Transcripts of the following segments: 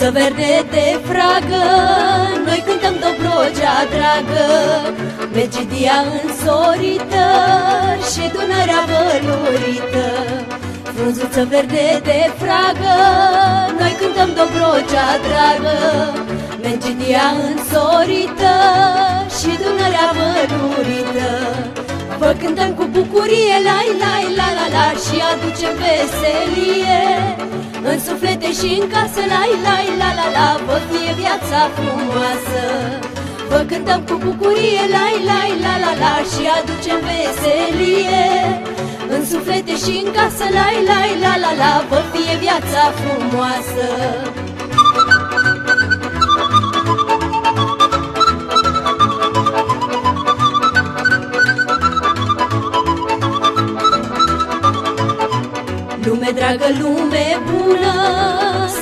Frunzuță verde de fragă, noi cântăm Dobrogea dragă, Megidia însorită și Dunărea vălurită. Frunzuță verde de fragă, noi cântăm Dobrogea dragă, Megidia însorită și Dunărea vălurită. Vă cântăm cu bucurie, la la la la la, și aducem veselie în suflete și în casă, la la la la la, vă fie viața frumoasă. Vă cântăm cu bucurie, la la la la la, și aducem veselie în suflete și în casă, la la la la la, vă fie viața frumoasă. Lume dragă, lume bună,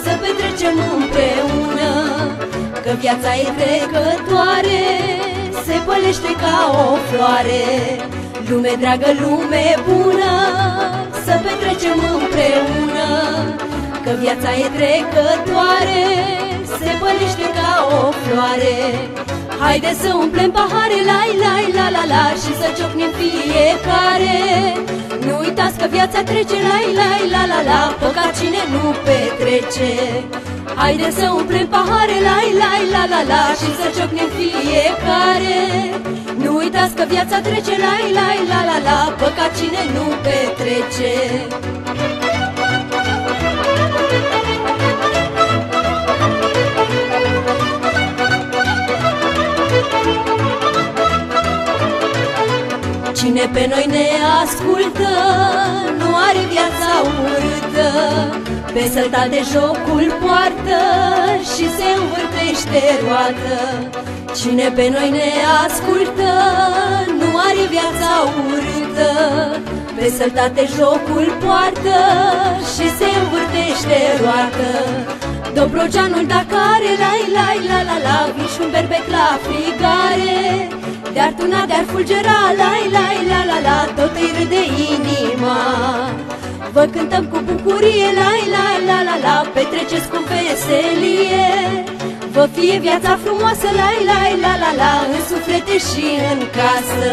să petrecem împreună, că viața e trecătoare, se pălește ca o floare. Lume dragă, lume bună, să petrecem împreună, că viața e trecătoare, se pălește ca o floare. Haide să umplem pahare, la la la la la, și să ciocnim fiecare. Nu uitați că viața trece, la la la la la, păcat cine nu petrece. Haide să umplem pahare, la la la la la, și să ciocnim fiecare. Nu uitați că viața trece, la la la la la, păcat cine nu petrece. Cine pe noi ne ascultă nu are viața urâtă, pe sălta de jocul poartă și se învârtește roată. Cine pe noi ne ascultă nu are viața urâtă, pe sălta de jocul poartă și se învârtește roată. Dobrogeanul dacă are, la la la la la, vin și un berbec la frigare, de-ar tuna, de-ar fulgera, la la la la la, tot îi râde inima. Vă cântăm cu bucurie, la la la la la, petreceți cu veselie, vă fie viața frumoasă, la la la la la, în suflete și în casă.